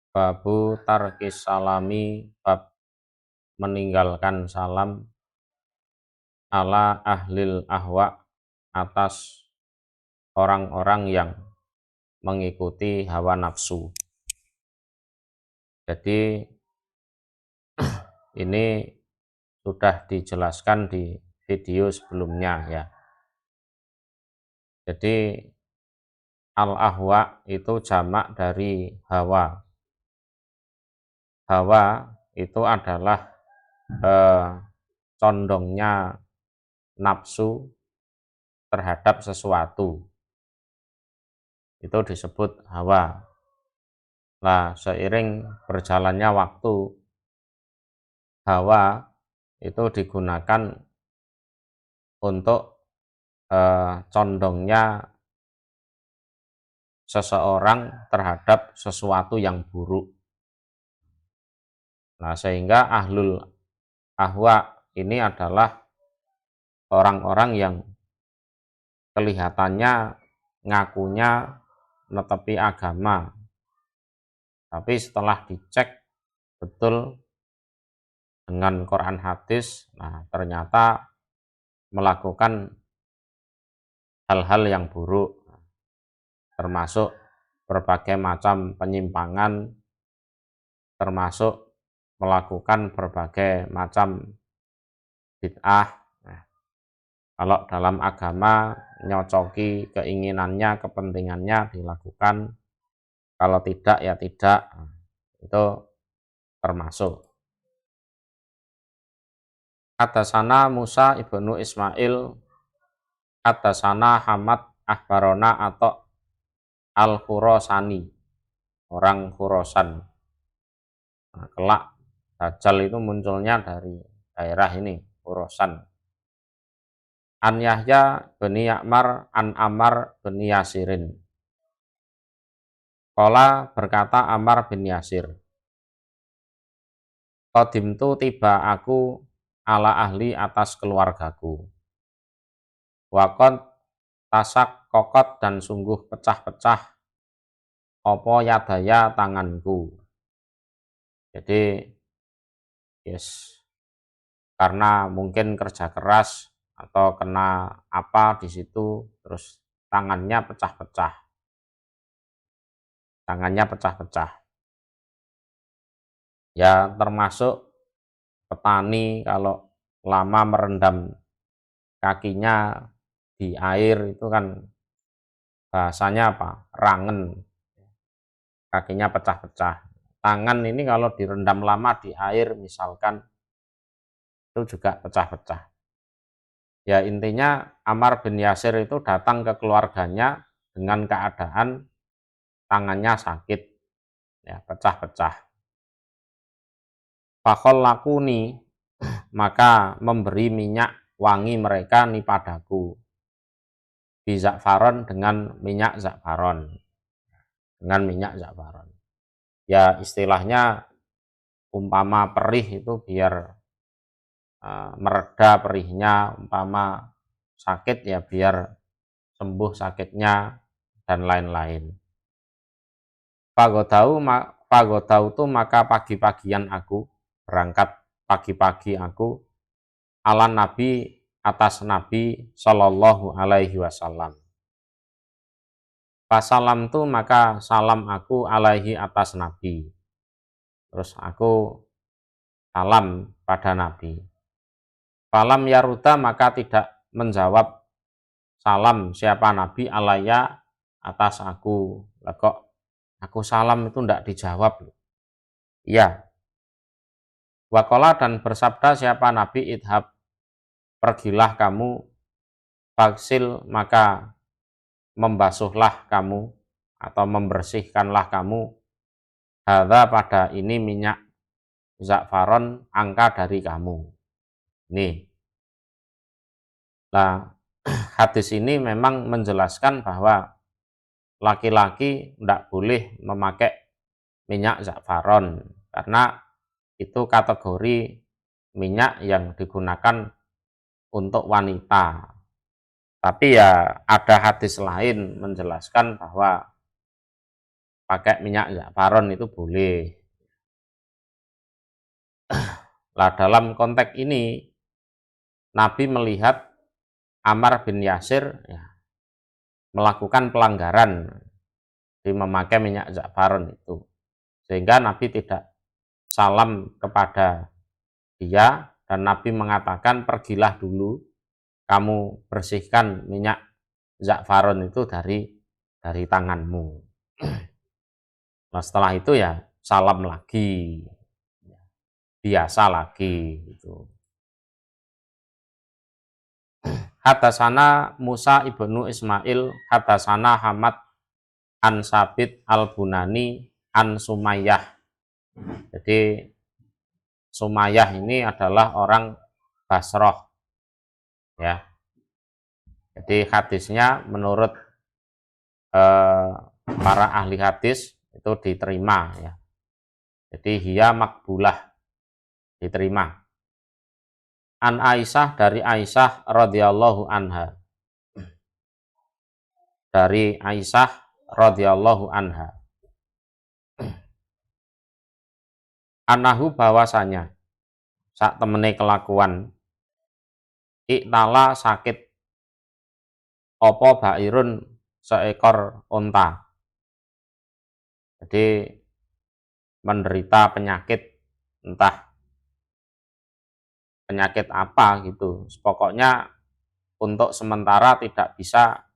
Babu tarkis salami, bab meninggalkan salam, ala ahlil ahwa, atas orang-orang yang mengikuti hawa nafsu. Jadi ini sudah dijelaskan di video sebelumnya ya. Jadi al-ahwa itu jamak dari hawa. Hawa itu adalah condongnya nafsu terhadap sesuatu. Itu disebut hawa. Nah, seiring berjalannya waktu, hawa itu digunakan untuk condongnya seseorang terhadap sesuatu yang buruk. Nah, sehingga ahlul ahwa ini adalah orang-orang yang kelihatannya ngakunya netepi agama, tapi setelah dicek betul dengan Quran hadis, nah ternyata melakukan hal-hal yang buruk, termasuk berbagai macam penyimpangan, termasuk melakukan berbagai macam bid'ah. Nah, kalau dalam agama nyocoki keinginannya, kepentingannya dilakukan, kalau tidak ya tidak, itu termasuk. Hadasana Musa ibnu Ismail, hadasana Hamad Ahbarona atau Al-Khurasani, orang Khurasan. Nah, kelak Dajjal itu munculnya dari daerah ini, Khurasan. An Yahya bin Ya'mar an Ammar bin Yasirin. Qala berkata Ammar bin Yasir, qadimtu tiba aku ala ahli atas keluargaku. Wakon tasak kokot dan sungguh pecah-pecah opo yadaya tanganku. Jadi yes, karena mungkin kerja keras atau kena apa di situ, terus tangannya pecah-pecah. Tangannya pecah-pecah. Ya termasuk petani kalau lama merendam kakinya di air itu kan bahasanya apa? Rangen. Kakinya pecah-pecah. Tangan ini kalau direndam lama di air misalkan itu juga pecah-pecah. Ya intinya Ammar bin Yasir itu datang ke keluarganya dengan keadaan tangannya sakit, ya pecah-pecah. Fakhol lakuni, maka memberi minyak wangi mereka nih padaku. Bizakfaron dengan minyak zakfaron. Dengan minyak zakfaron. Ya istilahnya umpama perih itu biar mereda perihnya, umpama sakit ya biar sembuh sakitnya dan lain-lain. Pagodau itu maka pagi-pagian aku berangkat pagi-pagi aku ala Nabi atas Nabi Shallallahu Alaihi Wasallam. Pasalam tu maka salam aku alaihi atas Nabi. Terus aku salam pada Nabi. Falam yaruda maka tidak menjawab salam siapa Nabi alaya atas aku. Lah kok aku salam itu tidak dijawab. Iya. Wakola dan bersabda siapa Nabi idhab, pergilah kamu, faksil maka membasuhlah kamu atau membersihkanlah kamu, hadza pada ini minyak zakfaron angka dari kamu. Nih. Nah, hadis ini memang menjelaskan bahwa laki-laki tidak boleh memakai minyak zakfaron karena itu kategori minyak yang digunakan untuk wanita. Tapi ya ada hadis lain menjelaskan bahwa pakai minyak za'faron itu boleh. Lah dalam konteks ini Nabi melihat Ammar bin Yasir ya, melakukan pelanggaran di memakai minyak za'faron itu, sehingga Nabi tidak salam kepada dia, dan Nabi mengatakan pergilah dulu kamu bersihkan minyak za'faron itu dari tanganmu. Nah setelah itu ya salam lagi, biasa lagi gitu. Hadasana Musa ibnu Ismail, hadasana Hamad an Sabit al-Bunani an Sumayyah. Jadi Sumayyah ini adalah orang Basroh ya. Jadi hadisnya menurut para ahli hadis itu diterima ya. Jadi hiya makbulah, diterima. An Aisyah, dari Aisyah radhiyallahu anha. Dari Aisyah radhiyallahu anha. Anahu bahwasanya sak temene kelakuan iktala sakit opo bairun seekor onta. Jadi menderita penyakit, entah penyakit apa gitu. Pokoknya untuk sementara tidak bisa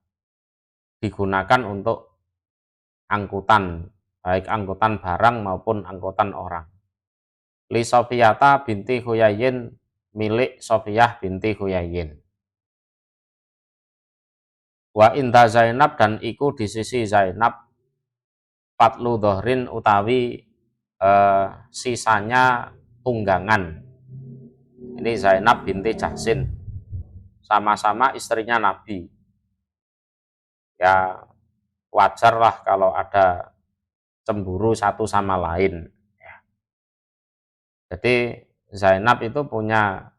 digunakan untuk angkutan, baik angkutan barang maupun angkutan orang. Li Sofiyata binti Huyayin, milik Sofiyah binti Huyayin. Wa inda Zainab, dan iku di sisi Zainab fatlu dohrin utawi sisanya tunggangan. Ini Zainab binti Jahsin, sama-sama istrinya Nabi. Ya wajar lah kalau ada cemburu satu sama lain. Jadi Zainab itu punya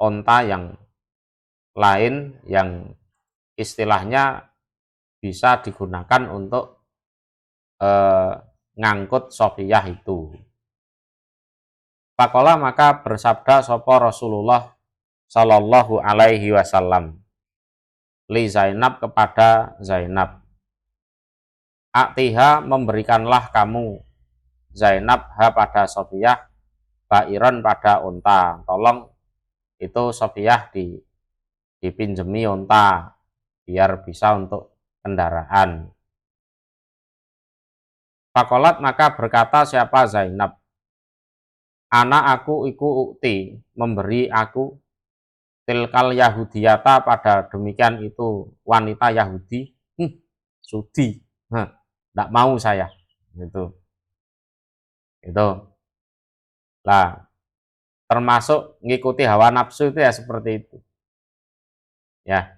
onta yang lain yang istilahnya bisa digunakan untuk ngangkut Sofiyah itu. Pakola, maka bersabda sopo Rasulullah Shallallahu Alaihi Wasallam li Zainab, kepada Zainab, Atiha, memberikanlah kamu Zainab ha pada Sofiyah, bairon pada unta. Tolong itu Sofiyah dipinjemi unta biar bisa untuk kendaraan. Fakolat, maka berkata siapa Zainab, anak aku iku ukti, memberi aku tilkal Yahudiyata, pada demikian itu wanita Yahudi. Sudi, tidak mau saya gitu. Itu lah, termasuk ngikuti hawa nafsu itu ya seperti itu ya.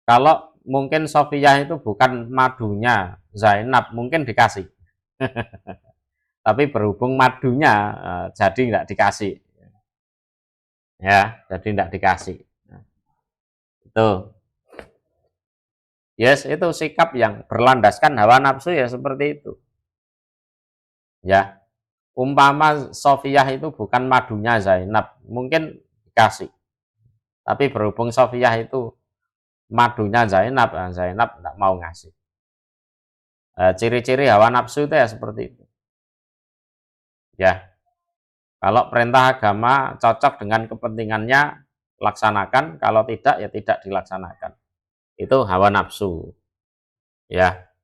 Kalau mungkin Sofiyah itu bukan madunya Zainab, mungkin dikasih tapi berhubung madunya jadi tidak dikasih ya, jadi tidak dikasih. Itu yes, itu sikap yang berlandaskan hawa nafsu ya seperti itu ya. Umpama Sofiyah itu bukan madunya Zainab, mungkin dikasih, tapi berhubung Sofiyah itu madunya Zainab, Zainab tidak mau ngasih. Ciri-ciri hawa nafsu itu ya seperti itu ya. Kalau perintah agama cocok dengan kepentingannya, laksanakan. Kalau tidak ya tidak dilaksanakan. Itu hawa nafsu ya.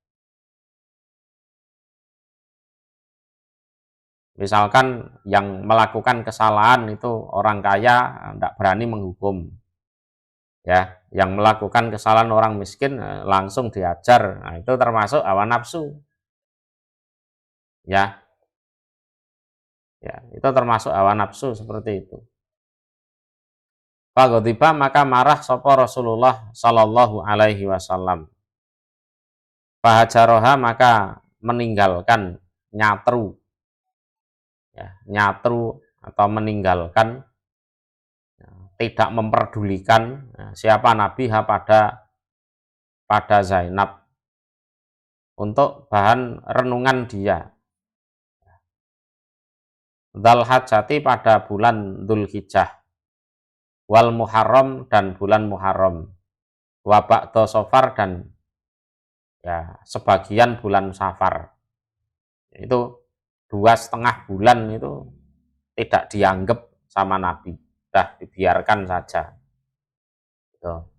Misalkan yang melakukan kesalahan itu orang kaya, tidak berani menghukum ya. Yang melakukan kesalahan orang miskin langsung diajar. Nah, itu termasuk hawa nafsu ya. Ya, itu termasuk hawa nafsu seperti itu. Faghadiba, maka marah sapa Rasulullah Shallallahu Alaihi Wasallam. Fahajaroha, maka meninggalkan, nyatru ya, nyatru atau meninggalkan, tidak memperdulikan siapa Nabi ha pada Zainab. untuk bahan renungan dia. Dzul Hajjati pada bulan Dzulhijjah, wal Muharram dan bulan Muharram, wa ba'da Safar dan ya sebagian bulan Safar. Itu 2,5 bulan itu tidak dianggap sama Nabi, sudah dibiarkan saja. Gitu.